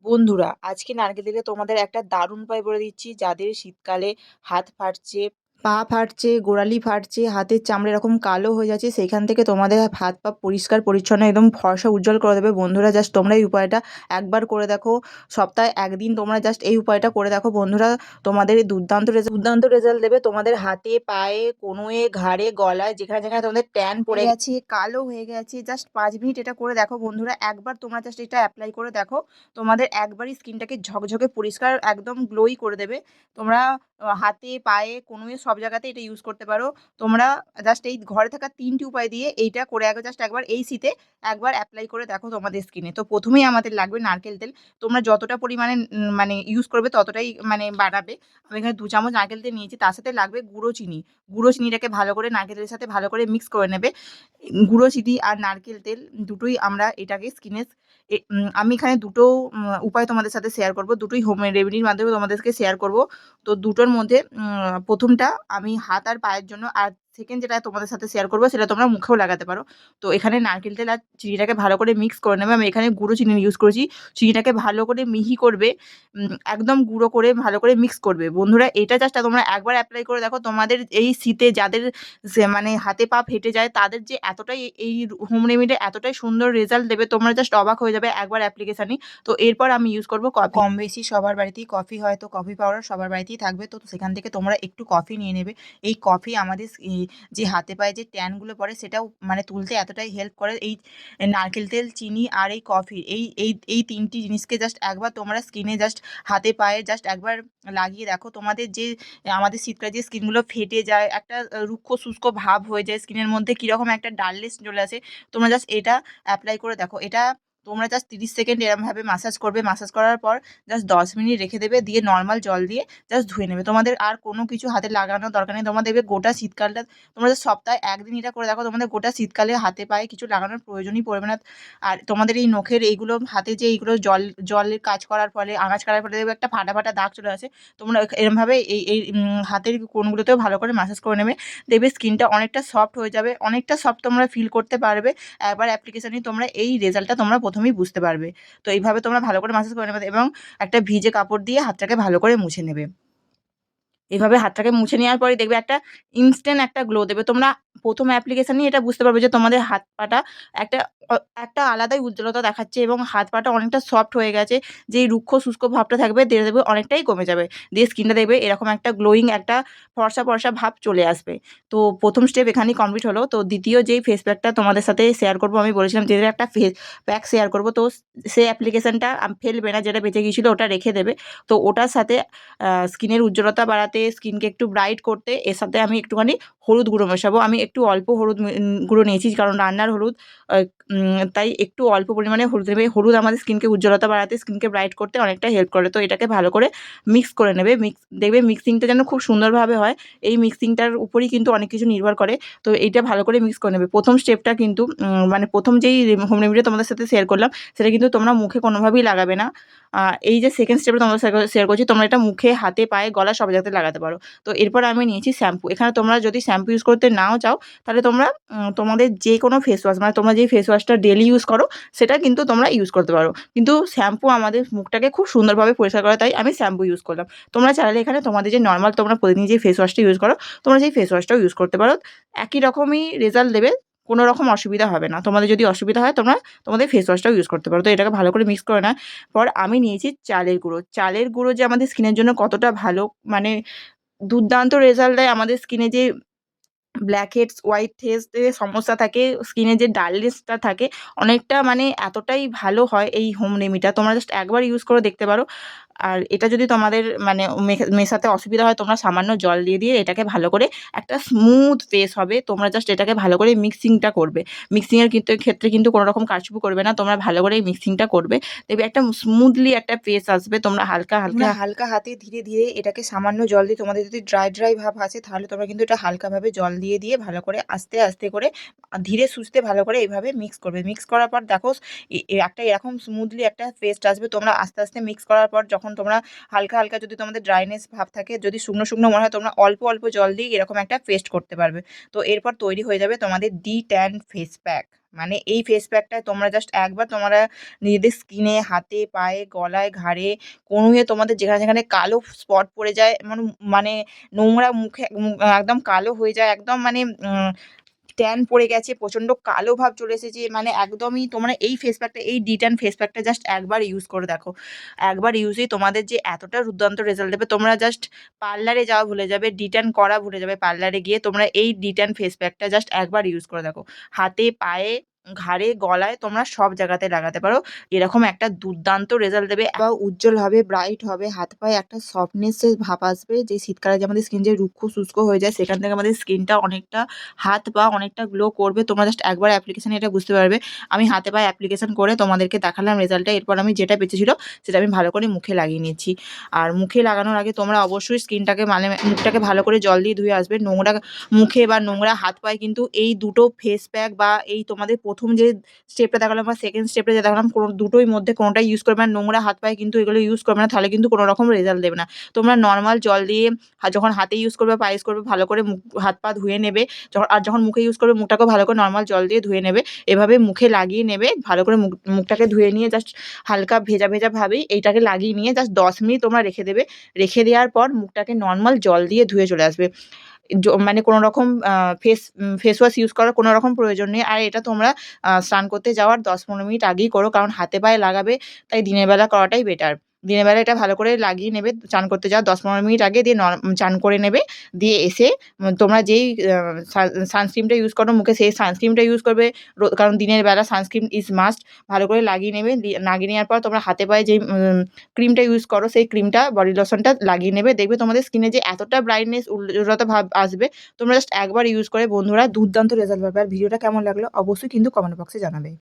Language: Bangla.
বন্ধুরা, আজকে নারকেল তেলে তোমাদের একটা দারুণ উপায় বলে দিচ্ছি। যাদের শীতকালে হাত ফাটছে, পা ফাটছে, গোড়ালি ফাটছে, হাতের চামড়া এরকম কালো হয়ে যাচ্ছে, সেইখান থেকে তোমাদের হাত পা পরিষ্কার পরিচ্ছন্ন একদম ফর্সা উজ্জ্বল করে দেবে। বন্ধুরা, জাস্ট তোমরা এই উপায়টা একবার করে দেখো। সপ্তাহে একদিন তোমরা জাস্ট এই উপায়টা করে দেখো বন্ধুরা, তোমাদের এই দুর্দান্ত রেজাল্ট দেবে। তোমাদের হাতে, পায়ে, কনুয়ে, ঘাড়ে, গলায়, যেখানে যেখানে তোমাদের ট্যান পড়ে গেছে, কালো হয়ে গেছে, জাস্ট 5 মিনিট এটা করে দেখো বন্ধুরা। একবার তোমরা জাস্ট এটা অ্যাপ্লাই করে দেখো, তোমাদের একবারই স্কিনটাকে ঝকঝকে পরিষ্কার একদম গ্লোই করে দেবে। তোমরা হাতে, পায়ে, কনুয়ে সব জায়গাতে এটা ইউজ করতে পারো। তোমরা জাস্ট এই ঘরে থাকা 3টি উপায় দিয়ে এইটা করে জাস্ট একবার এই শীতে একবার অ্যাপ্লাই করে দেখো তোমাদের স্কিনে। তো প্রথমেই আমাদের লাগবে নারকেল তেল। তোমরা যতটা পরিমাণে মানে ইউজ করবে ততটাই মানে বাড়াবে। আমি এখানে 2 চামচ নারকেল তেল নিয়েছি, তার সাথে লাগবে গুঁড়ো চিনি। গুঁড়ো চিনিটাকে ভালো করে নারকেল তেলের সাথে ভালো করে মিক্স করে নেবে। গুঁড়ো চিনি আর নারকেল তেল দুটোই আমরা এটাকে স্কিনে আমি এখানে দুটো উপায় তোমাদের সাথে শেয়ার করব। দুটোই হোম রেমেডির মাধ্যমে তোমাদেরকে শেয়ার করব। তো দুটোর মধ্যে প্রথমটা আমি হাত আর পায়ের জন্য, আর সেকেন্ড যেটা তোমাদের সাথে শেয়ার করবো সেটা তোমরা মুখেও লাগাতে পারো। তো এখানে নারকেল তেল আর চিনিটাকে ভালো করে মিক্স করে নেবে। আমি এখানে গুঁড়ো চিনি ইউজ করেছি। চিনিটাকে ভালো করে মিহি করবে, একদম গুঁড়ো করে ভালো করে মিক্স করবে। বন্ধুরা, এটা জাস্ট তোমরা একবার অ্যাপ্লাই করে দেখো। তোমাদের এই শীতে যাদের মানে হাতে পা ফেটে যায় তাদের যে এতটাই এই হোম রেমেডি এতটাই সুন্দর রেজাল্ট দেবে, তোমরা জাস্ট অবাক হয়ে যাবে একবার অ্যাপ্লিকেশানই। তো এরপর আমি ইউজ করব কফি। কম বেশি সবার বাড়িতেই কফি হয়, তো কফি পাউডার সবার বাড়িতেই থাকবে। তো সেখান থেকে তোমরা একটু কফি নিয়ে নেবে। এই কফি আমাদের যে হাতে পায়ে যে ট্যানগুলো পড়ে সেটাও মানে তুলতে এতটাই হেল্প করে। এই নারকেল তেল, চিনি আর এই কফি, এই 3টি জিনিসকে জাস্ট একবার তোমরা স্কিনে জাস্ট হাতে পায়ে জাস্ট একবার লাগিয়ে দেখো। তোমাদের যে আমাদের শীতকালে যে স্কিনগুলো ফেটে যায়, একটা রুক্ষ শুষ্ক ভাব হয়ে যায় স্কিনের মধ্যে, কীরকম একটা ডালনেস চলে আসে, তোমরা জাস্ট এটা অ্যাপ্লাই করে দেখো। এটা তোমরা জাস্ট 30 সেকেন্ড এরমভাবে মাসাজ করবে। মাসাজ করার পর জাস্ট 10 মিনিট রেখে দেবে, দিয়ে নর্মাল জল দিয়ে জাস্ট ধুয়ে নেবে। তোমাদের আর কোনো কিছু হাতে লাগানোর দরকার নেই। তোমরা দেখবে গোটা শীতকালটা তোমরা জাস্ট সপ্তাহে একদিন এটা করে দেখো, তোমাদের গোটা শীতকালে হাতে পায়ে কিছু লাগানোর প্রয়োজনই পড়বে না। আর তোমাদের এই নখের এইগুলো হাতে যে এইগুলো জলের কাজ করার ফলে, আঁচ করার ফলে দেখবে একটা ফাটা ফাটা দাগ চলে আসে। তোমরা এরমভাবে এই এই হাতের কোণগুলোতেও ভালো করে ম্যাসাজ করে নেবে। দেখবে স্কিনটা অনেকটা সফট হয়ে যাবে, অনেকটা সফট তোমরা ফিল করতে পারবে। একবার অ্যাপ্লিকেশানেই তোমরা এই রেজাল্টটা তোমরা প্রথমেই বুঝতে পারবে। তো এইভাবে তোমরা ভালো করে ম্যাসাজ করে নেবে এবং একটা ভিজে কাপড় দিয়ে হাতটাকে ভালো করে মুছে নেবে। এভাবে হাতটাকে মুছে নেওয়ার পরে দেখবে একটা ইনস্ট্যান্ট একটা গ্লো দেবে। তোমরা প্রথম অ্যাপ্লিকেশনেই এটা বুঝতে পারবে যে তোমাদের হাত পাটা একটা একটা আলাদাই উজ্জ্বলতা দেখাচ্ছে এবং হাত পাটা অনেকটা সফট হয়ে গেছে। যেই রুক্ষ শুষ্ক ভাবটা থাকবে দেখবে অনেকটাই কমে যাবে। দিয়ে স্কিনটা দেখবে এরকম একটা গ্লোয়িং একটা ফর্সা ফর্সা ভাব চলে আসবে। তো প্রথম স্টেপ এখানেই কমপ্লিট হলো। তো দ্বিতীয় যেই ফেস প্যাকটা তোমাদের সাথে শেয়ার করবো, আমি বলেছিলাম যে একটা ফেস প্যাক শেয়ার করবো। তো সেই অ্যাপ্লিকেশনটা ফেলবে না, যেটা বেঁচে গিয়েছিলো ওটা রেখে দেবে। তো ওটার সাথে স্কিনের উজ্জ্বলতা বাড়াতে, স্কিনকে একটু ব্রাইট করতে এর সাথে আমি একটুখানি হলুদ গুঁড়ো মেশাবো। আমি একটু অল্প হলুদ গুঁড়ো নিয়েছি, কারণ রান্নার হলুদ, তাই একটু অল্প পরিমাণে হলুদ নেবে। হলুদ আমাদের স্কিনকে উজ্জ্বলতা বাড়াতে, স্কিনকে ব্রাইট করতে অনেকটা হেল্প করে। তো এটাকে ভালো করে মিক্স করে নেবে। দেখবে মিক্সিংটা যেন খুব সুন্দরভাবে হয়। এই মিক্সিংটার উপরই কিন্তু অনেক কিছু নির্ভর করে। তো এইটা ভালো করে মিক্স করে নেবে। প্রথম স্টেপটা কিন্তু মানে প্রথম যেই হোম রেমেডিটা তোমাদের সাথে শেয়ার করলাম সেটা কিন্তু তোমরা মুখে কোনোভাবেই লাগাবে না। এই যে সেকেন্ড স্টেপটা তোমাদের শেয়ার করছি, তোমরা এটা মুখে, হাতে, পায়ে, গলা সব জায়গাতে লাগাতে পারো। তো এরপর আমি নিয়েছি শ্যাম্পু। এখানে তোমরা যদি শ্যাম্পু ইউজ করতে নাও চাও, তাহলে তোমরা তোমাদের যে কোনো ফেস ওয়াশ, মানে তোমরা যেই ফেস ওয়াশটা ডেলি ইউজ করো সেটা কিন্তু তোমরা ইউজ করতে পারো। কিন্তু শ্যাম্পু আমাদের মুখটাকে খুব সুন্দরভাবে পরিষ্কার করে, তাই আমি শ্যাম্পু ইউজ করলাম। তোমরা চাইলে এখানে তোমাদের যে নর্মাল তোমরা প্রতিদিন যে ফেস ওয়াশটা ইউজ করো, তোমরা সেই ফেস ওয়াশটাও ইউজ করতে পারো। একই রকমই রেজাল্ট দেবে, কোনো রকম অসুবিধা হবে না। তোমাদের যদি অসুবিধা হয় তোমরা তোমাদের ফেস ওয়াশটাও ইউজ করতে পারো। তো এটাকে ভালো করে মিক্স করে নেওয়ার পর আমি নিয়েছি চালের গুঁড়ো। চালের গুঁড়ো যে আমাদের স্কিনের জন্য কতটা ভালো, মানে দুর্দান্ত রেজাল্ট দেয়। আমাদের স্কিনে যে ব্ল্যাক হেডস, হোয়াইট হেডস এর সমস্যা থাকে, স্কিনে যে ডালনেসটা থাকে, অনেকটা মানে এতটাই ভালো হয় এই হোম রেমেডিটা। তোমরা জাস্ট একবার ইউজ করে দেখতে পারো। আর এটা যদি তোমাদের মানে মেশাতে অসুবিধা হয়, তোমরা সামান্য জল দিয়ে এটাকে ভালো করে একটা স্মুথ ফেস হবে। তোমরা জাস্ট এটাকে ভালো করে মিক্সিংটা করবে। মিক্সিংয়ের কিন্তু ক্ষেত্রে কিন্তু কোনো রকম কারচুপি করবে না। তোমরা ভালো করে এই মিক্সিংটা করবে। দেখবে একটা স্মুথলি একটা ফেস আসবে। তোমরা হালকা হালকা হালকা হাতে ধীরে ধীরে এটাকে সামান্য জল দিয়ে, তোমাদের যদি ড্রাই ভাব আছে তাহলে তোমরা কিন্তু এটা হালকাভাবে জল দিয়ে ভালো করে আস্তে আস্তে করে ধীরে সুস্থে ভালো করে এইভাবে মিক্স করবে। মিক্স করার পর দেখো একটা এরকম স্মুথলি একটা পেস্ট আসবে। তোমরা আস্তে আস্তে মিক্স করার পর যখন তোমরা হালকা হালকা যদি তোমাদের ড্রাইনেস ভাব থাকে, যদি শুকনো শুকনো মনে হয়, তোমরা অল্প অল্প জল দিয়ে এরকম একটা পেস্ট করতে পারবে। তো এরপর তৈরি হয়ে যাবে তোমাদের ডি ট্যান ফেস প্যাক। মানে এই ফেস প্যাকটা তোমরা জাস্ট একবার তোমরা নিজেদের স্কিনে, হাতে, পায়ে, গলায়, ঘাড়ে, কনুইয়ে তোমাদের যেখানে, যেখানে কালো স্পট পড়ে যায় মানে নোংরা মুখে একদম কালো হয়ে যায় একদম মানে ট্যান পড়ে গেছে, প্রচণ্ড কালো ভাব চলে এসেছে, মানে একদমই তোমরা এই ফেস প্যাকটা, এই D10 ফেস প্যাকটা জাস্ট একবার ইউজ করে দেখো। একবার ইউজেই তোমাদের যে এতটা দুর্দান্ত রেজাল্ট দেবে, তোমরা জাস্ট পার্লারে যাওয়া ভুলে যাবে, D10 করা ভুলে যাবে। পার্লারে গিয়ে তোমরা এই D10 ফেস প্যাকটা জাস্ট একবার ইউজ করে দেখো। হাতে, পায়ে, ঘাড়ে, গলায় তোমরা সব জায়গাতে লাগাতে পারো। এরকম একটা দুর্দান্ত রেজাল্ট দেবে। বা উজ্জ্বল হবে, ব্রাইট হবে, হাত পায়ে একটা সফটনেসের ভাব আসবে। যে শীতকালে যে আমাদের স্কিন যে রুক্ষ শুষ্ক হয়ে যায়, সেখান থেকে আমাদের স্কিনটা অনেকটা হাত পা অনেকটা গ্লো করবে। তোমরা জাস্ট একবার অ্যাপ্লিকেশানে এটা বুঝতে পারবে। আমি হাতে পায়ে অ্যাপ্লিকেশান করে তোমাদেরকে দেখালাম রেজাল্টটা। এরপর আমি যেটা বেঁচেছিল সেটা আমি ভালো করে মুখে লাগিয়ে নিচ্ছি। আর মুখে লাগানোর আগে তোমরা অবশ্যই স্কিনটাকে মানে মুখটাকে ভালো করে জল দিয়ে ধুয়ে আসবে। নোংরা মুখে বা নোংরা হাত পায়ে কিন্তু এই দুটো ফেস প্যাক বা এই তোমাদের ১ম যে স্টেপটা দেখালাম বা সেকেন্ড স্টেপটা যে দেখালাম, কোনো দুটোই মধ্যে কোনোটাই ইউজ করবে না। নোংরা হাত পায়ে কিন্তু এগুলো ইউজ করবে না, তাহলে কিন্তু কোনো রকম রেজাল্ট দেবে না। তোমরা নর্মাল জল দিয়ে যখন হাতে ইউজ করবে, পায়ে ইউজ করবে, ভালো করে মুখ হাত পা ধুয়ে নেবে। যখন মুখে ইউজ করবে, মুখটাকেও ভালো করে নর্মাল জল দিয়ে ধুয়ে নেবে। এভাবে মুখে লাগিয়ে নেবে। ভালো করে মুখটাকে ধুয়ে নিয়ে জাস্ট হালকা ভেজা, ভেজা ভাবেই এইটাকে লাগিয়ে নিয়ে জাস্ট ১০ মিনিট তোমরা রেখে দেবে। রেখে দেওয়ার পর মুখটাকে নর্মাল জল দিয়ে ধুয়ে চলে আসবে। মানে কোনো রকম ফেস ওয়াশ ইউজ করার কোনো রকম প্রয়োজন নেই। আর এটা তোমরা স্নান করতে যাওয়ার ১০-১৫ মিনিট আগেই করো। কারণ হাতে পায়ে লাগাবে, তাই দিনের বেলা করাটাই বেটার। দিনের বেলা এটা ভালো করে লাগিয়ে নেবে চান করতে যাওয়ার ১০-১৫ মিনিট আগে, দিয়ে চান করে নেবে। দিয়ে এসে তোমরা যেই সানস্ক্রিনটা ইউজ করো মুখে, সেই সানস্ক্রিনটা ইউজ করবে। কারণ দিনের বেলা সানস্ক্রিন ইজ মাস্ট। ভালো করে লাগিয়ে নেবে। লাগিয়ে নেওয়ার পর তোমরা হাতে পায়ে যেই ক্রিমটা ইউজ করো, সেই ক্রিমটা, বডি লোশনটা লাগিয়ে নেবে। দেখবে তোমাদের স্কিনে যে এতটা ব্রাইটনেস, উজ্জ্বলতা ভাব আসবে। তোমরা জাস্ট একবার ইউজ করে বন্ধুরা দুর্দান্ত রেজাল্ট পাবে। আর ভিডিওটা কেমন লাগলো অবশ্যই কিন্তু কমেন্ট বক্সে জানাবে।